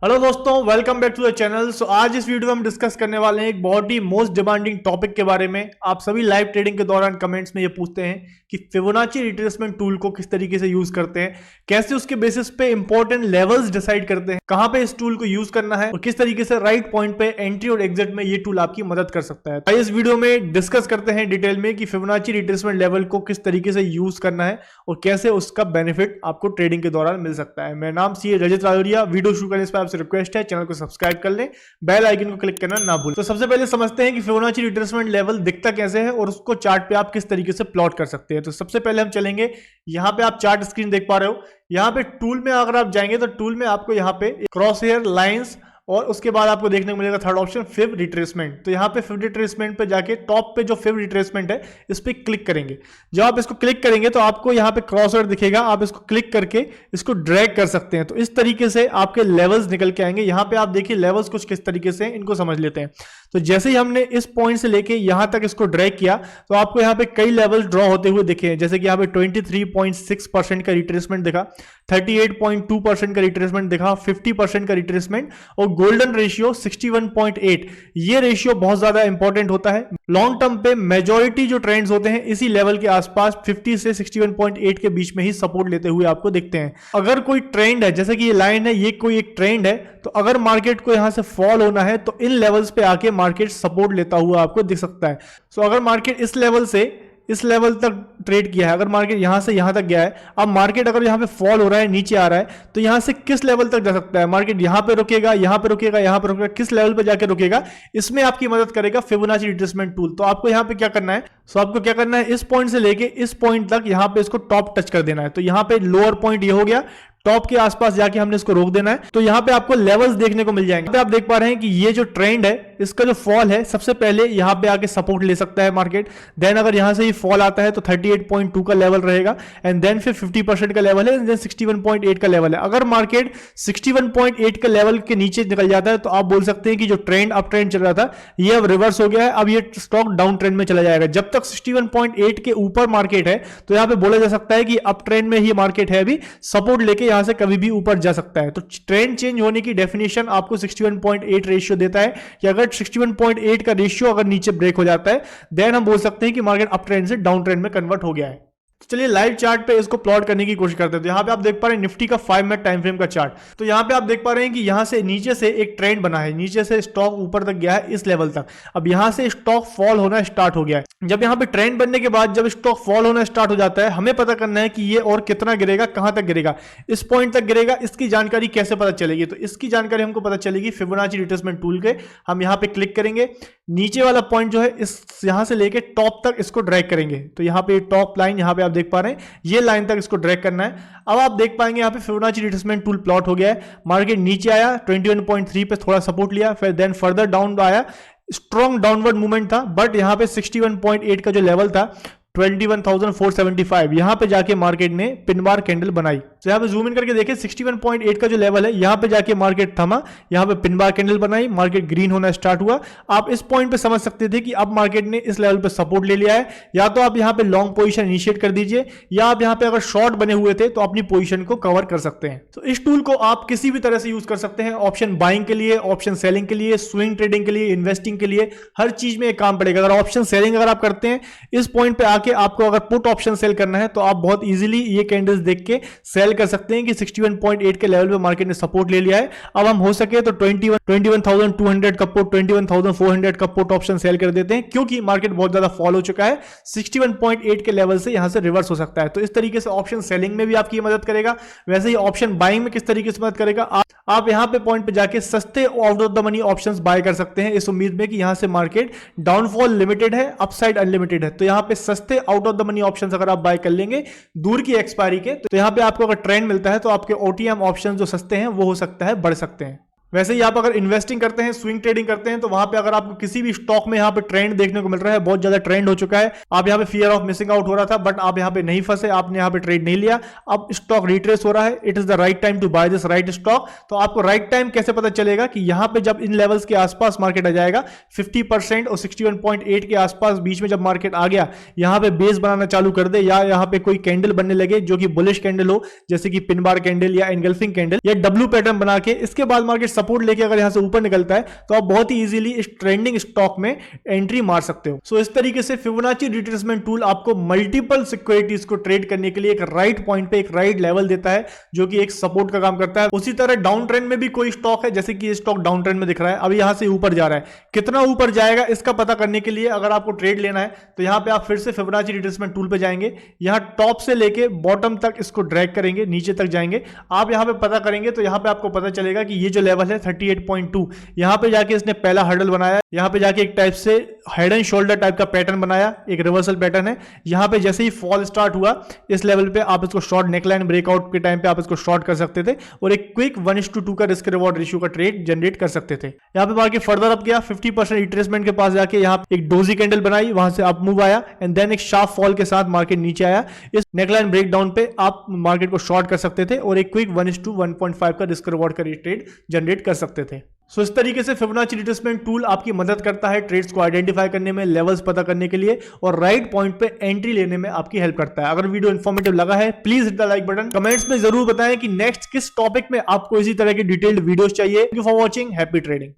Hello दोस्तों, welcome back to the channel. आज इस वीडियो में हम डिस्कस करने वाले हैं एक बहुत ही मोस्ट डिमांडिंग टॉपिक के बारे में। आप सभी लाइव ट्रेडिंग के दौरान कमेंट्स में ये पूछते हैं कि फिबोनाची रिट्रेसमेंट टूल को किस तरीके से यूज करते हैं, कैसे उसके बेसिस पे इंपॉर्टेंट लेवल्स डिसाइड करते हैं, कहां पे इस टूल को यूज करना है और किस तरीके से राइट पॉइंट पे एंट्री और एग्जिट में ये टूल आपकी मदद कर सकता है। तो इस वीडियो में डिस्कस करते हैं डिटेल में कि फिबोनाची रिट्रेसमेंट लेवल को किस तरीके से यूज करना है और कैसे उसका बेनिफिट आपको ट्रेडिंग के दौरान मिल सकता है। मेरा नाम सी रजत राजौरिया। वीडियो शुरू करने से आपसे रिक्वेस्ट है, चैनल को सब्सक्राइब कर लें, बेल आइकन को क्लिक करना ना भूलें। तो सबसे पहले समझते हैं कि फिबोनाची रिट्रेसमेंट लेवल दिखता कैसे है और उसको चार्ट पे आप किस तरीके से प्लॉट कर सकते हैं। तो सबसे पहले हम चलेंगे, यहाँ पे आप चार्ट स्क्रीन देख पा रहे हो। यहाँ पे टूल में अगर आप जाएंगे तो टूल में आपको यहाँ पे क्रॉस हेयर लाइन्स और उसके बाद आपको देखने को मिलेगा थर्ड ऑप्शन फिब रिट्रेसमेंट। तो यहाँ पे फिब रिट्रेसमेंट पे जाके टॉप पे जो फिब रिट्रेसमेंट है इस पे क्लिक करेंगे। जब आप इसको क्लिक करेंगे तो आपको यहाँ पे क्रॉस हेयर दिखेगा, आप इसको क्लिक करके इसको ड्रैग कर सकते हैं। तो इस तरीके से आपके लेवल्स निकल के आएंगे। यहाँ पे आप देखिए लेवल्स कुछ किस तरीके से, इनको समझ लेते हैं। तो जैसे ही हमने इस पॉइंट से लेके यहाँ तक इसको ड्रैग किया तो आपको यहाँ पे कई लेवल ड्रॉ होते हुए दिखे, जैसे कि यहाँ पे 23.6% का रिट्रेसमेंट दिखा, 38.2% का रिट्रेसमेंट दिखा, 50% का रिट्रेसमेंट और गोल्डन रेशियो 61.8। ये रेशियो बहुत ज्यादा इंपॉर्टेंट होता है। लॉन्ग टर्म पे मेजॉरिटी जो ट्रेंड्स होते हैं इसी लेवल के आसपास 50 से 61.8 के बीच में ही सपोर्ट लेते हुए आपको दिखते हैं। अगर कोई ट्रेंड है, जैसे कि ये लाइन है, ये कोई एक ट्रेंड है, तो अगर मार्केट को यहां से फॉल होना है तो इन लेवल्स पे आके मार्केट सपोर्ट लेता हुआ आपको दिख सकता है। सो अगर मार्केट इस लेवल से इस लेवल तक ट्रेड किया है, अगर मार्केट यहां से यहां तक गया है, अब मार्केट अगर यहां पे फॉल हो रहा है, नीचे आ रहा है, तो यहां से किस लेवल तक जा सकता है मार्केट? यहां पे रुकेगा, यहां पे रुकेगा, यहां पे रुकेगा, किस लेवल पे जाके रुकेगा, इसमें आपकी मदद करेगा फिबोनाची रिट्रेसमेंट टूल। तो आपको यहां पे क्या करना है, आपको क्या करना है, इस पॉइंट से लेके इस पॉइंट तक यहां पे इसको टॉप टच कर देना है। तो यहां पे लोअर पॉइंट ये हो गया, टॉप के आसपास जाके हमने इसको रोक देना है। तो यहां पे आपको लेवल्स देखने को मिल जाएंगे। यहाँ पे आप देख पा रहे हैं कि ये जो ट्रेंड है, इसका जो फॉल है, सबसे पहले यहां पे आके सपोर्ट ले सकता है मार्केट। देन अगर यहां से ही फॉल आता है तो 38.2 का लेवल रहेगा एंड देन फिर 50% का लेवल है, देन 61.8 का लेवल है। अगर मार्केट 61.8 का लेवल के नीचे निकल जाता है तो आप बोल सकते हैं कि जो ट्रेंड अप ट्रेंड चल रहा था ये अब रिवर्स हो गया है, अब ये स्टॉक डाउन ट्रेंड में चला जाएगा। जब तक 61.8 के ऊपर मार्केट है तो यहां पे बोला जा सकता है कि अप ट्रेंड में ही मार्केट है, अभी सपोर्ट लेके यहां से कभी भी ऊपर जा सकता है। तो ट्रेंड चेंज होने की डेफिनेशन आपको 61.8 रेशियो देता है कि अगर 61.8 का रेशियो अगर नीचे ब्रेक हो जाता है देन हम बोल सकते हैं कि मार्केट अप ट्रेंड से डाउन ट्रेंड में कन्वर्ट हो गया है। तो चलिए लाइव चार्ट पे इसको प्लॉट करने की कोशिश करते हैं। तो यहाँ पे आप देख पा रहे हैं निफ्टी का 5 मिनट टाइम फ्रेम का चार्ट। तो यहाँ पे आप देख पा रहे हैं कि यहाँ से नीचे से एक ट्रेंड बना है, नीचे से स्टॉक ऊपर तक गया है इस लेवल तक। अब यहाँ से स्टॉक फॉल होना स्टार्ट हो गया है। जब यहाँ पे ट्रेंड बनने के बाद जब स्टॉक फॉल होना स्टार्ट हो जाता है, हमें पता करना है कि ये और कितना गिरेगा, कहां तक गिरेगा, इस पॉइंट तक गिरेगा। इसकी जानकारी कैसे पता चलेगी? तो इसकी जानकारी हमको पता चलेगी फिबोनाची रिट्रेसमेंट टूल के। हम यहाँ पे क्लिक करेंगे, नीचे वाला पॉइंट जो है इस यहां से लेके टॉप तक इसको ड्रैग करेंगे। तो यहाँ पे टॉप लाइन यहाँ पे आप देख पा रहे हैं, ये लाइन तक इसको ड्रैग करना है। अब आप देख पाएंगे यहाँ पे फिबोनाची रिट्रेसमेंट टूल प्लॉट हो गया है। मार्केट नीचे आया, 21.3 पे थोड़ा सपोर्ट लिया, फिर देन फर्दर डाउन आया, स्ट्रॉन्ग डाउनवर्ड मूवमेंट था, बट यहाँ पे 61.8 का जो लेवल था 21,475, यहां पे जाके मार्केट ने पिन बार कैंडल बनाई। तो यहां पे जूम इन करके देखें 61.8 का जो लेवल है, यहां पे जाके मार्केट थमा, यहां पे पिन बार कैंडल बनाई, मार्केट ग्रीन होना स्टार्ट हुआ। आप इस पॉइंट पे समझ सकते थे कि अब मार्केट ने इस लेवल पे सपोर्ट ले लिया है। या तो आप यहां पे लॉन्ग पोजीशन इनिशिएट कर दीजिए, या आप यहां पे अगर शॉर्ट बने हुए थे तो अपनी पोजीशन को कवर कर सकते हैं। तो इस टूल को आप किसी भी तरह से यूज कर सकते हैं, ऑप्शन बाइंग के लिए, ऑप्शन सेलिंग के लिए, स्विंग ट्रेडिंग के लिए, इन्वेस्टिंग के लिए, हर चीज में एक काम पड़ेगा। अगर ऑप्शन सेलिंग अगर आप करते हैं, इस पॉइंट पे आके आपको अगर पुट ऑप्शन सेल करना है तो आप बहुत इजीली ये कैंडल्स देख के सेल कर सकते हैं कि 61.8 के लेवल पे मार्केट ने सपोर्ट ले लिया है। अब हम हो सके तो 21,200 का पुट, 21,400 का पुट ऑप्शन सेल कर देते हैं, क्योंकि मार्केट बहुत ज्यादा फॉल हो चुका है। 61.8 के लेवल से यहां से रिवर्स हो सकता है। तो इस तरीके से ऑप्शन सेलिंग में भी आपकी मदद करेगा। वैसे ही ऑप्शन बाइंग में किस तरीके से मदद करेगा, आप यहां पे पॉइंट पे जाके सस्ते out of the money options buy कर सकते हैं, इस उम्मीद में कि यहां से मार्केट डाउनफॉल लिमिटेड है, अपसाइड अनलिमिटेड है। तो यहां पे सस्ते out of the money options अगर आप बाय कर लेंगे दूर की एक्सपायरी के, तो यहां पे आपको अगर ट्रेंड मिलता है तो आपके ओटीएम ऑप्शंस जो सस्ते हैं वो हो सकता है बढ़ सकते हैं। वैसे ही आप अगर इन्वेस्टिंग करते हैं, स्विंग ट्रेडिंग करते हैं, तो वहां पे अगर आपको किसी भी स्टॉक में यहाँ पे ट्रेंड देखने को मिल रहा है, बहुत ज्यादा ट्रेंड हो चुका है, आप यहाँ पे फियर ऑफ मिसिंग आउट हो रहा था, बट आप यहाँ पे नहीं फंसे, आपने यहाँ पे ट्रेड नहीं लिया, अब स्टॉक रिट्रेस हो रहा है, it is the right time to buy this right stock. तो आपको राइट टाइम कैसे पता चलेगा कि यहाँ पे जब इन लेवल्स के आसपास मार्केट आ जाएगा 50% और 61.8 के आसपास बीच में जब मार्केट आ गया, यहाँ पे बेस बनाना चालू कर दे, या यहाँ पे कोई कैंडल बनने लगे जो कि बुलिश कैंडल हो, जैसे कि पिन बार कैंडल या एंगल्फिंग कैंडल या डब्ल्यू पैटर्न बना के, इसके बाद मार्केट सपोर्ट लेके अगर यहां से ऊपर निकलता है, तो आप बहुत ही इजीली इस ट्रेंडिंग स्टॉक में एंट्री मार सकते हो। सो इस तरीके से फिबोनाची रिट्रेसमेंट टूल आपको मल्टीपल सिक्योरिटीज को ट्रेड करने के लिए एक राइट पॉइंट पे एक राइट लेवल देता है, जो कि एक सपोर्ट का काम करता है। उसी तरह डाउन ट्रेंड में भी कोई स्टॉक है, जैसे कि ये स्टॉक डाउन ट्रेंड में दिख रहा है, अभी यहां से ऊपर जा रहा है, कितना ऊपर जाएगा इसका पता करने के लिए अगर आपको ट्रेड लेना है, तो यहां पे आप फिर से फिबोनाची रिट्रेसमेंट टूल पे जाएंगे, यहां टॉप से लेके बॉटम तक इसको ड्रैग करेंगे, नीचे तक जाएंगे, आप यहां पे पता करेंगे, तो यहां पे आपको पता चलेगा कि ये जो लेवल है 38.2, यहां पे जाके इसने पहला हर्डल बनाया, यहां पे जाके एक टाइप से हेड एंड शोल्डर टाइप का पैटर्न बनाया, एक रिवर्सल पैटर्न है, यहां पे जैसे ही फॉल स्टार्ट हुआ इस लेवल पे आप इसको शॉर्ट नेकलाइन ब्रेकआउट के टाइम पे आप इसको शॉर्ट कर सकते थे और एक क्विक 1:2 का रिस्क रिवॉर्ड रेशियो का ट्रेड जनरेट कर सकते थे। यहां पे मार्केट फर्दर अप गया, 50% रिट्रेसमेंट के पास जाके यहां एक डोजी कैंडल बनाई, वहां से अप मूव आया एंड देन एक शार्प फॉल के साथ मार्केट नीचे आया, इस नेकलाइन ब्रेकडाउन पे आप मार्केट को शॉर्ट कर सकते थे और एक क्विक 1:1.5 का रिस्क रिवॉर्ड का ट्रेड जनरेट कर सकते थे। सो इस तरीके से फिबोनाची रिट्रेसमेंट टूल आपकी मदद करता है ट्रेड्स को आइडेंटिफाई करने में, लेवल्स पता करने के लिए और राइट पॉइंट पे एंट्री लेने में आपकी हेल्प करता है। अगर वीडियो इन्फॉर्मेटिव लगा है please hit the like button, comments में जरूर बताएं कि नेक्स्ट किस टॉपिक में आपको इसी तरह की डिटेल्ड वीडियोस चाहिए। Thank you for watching, happy trading.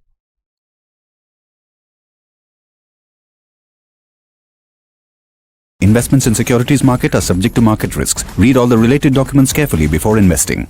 Investments in securities market are subject to market risks. Read all the related documents carefully before investing.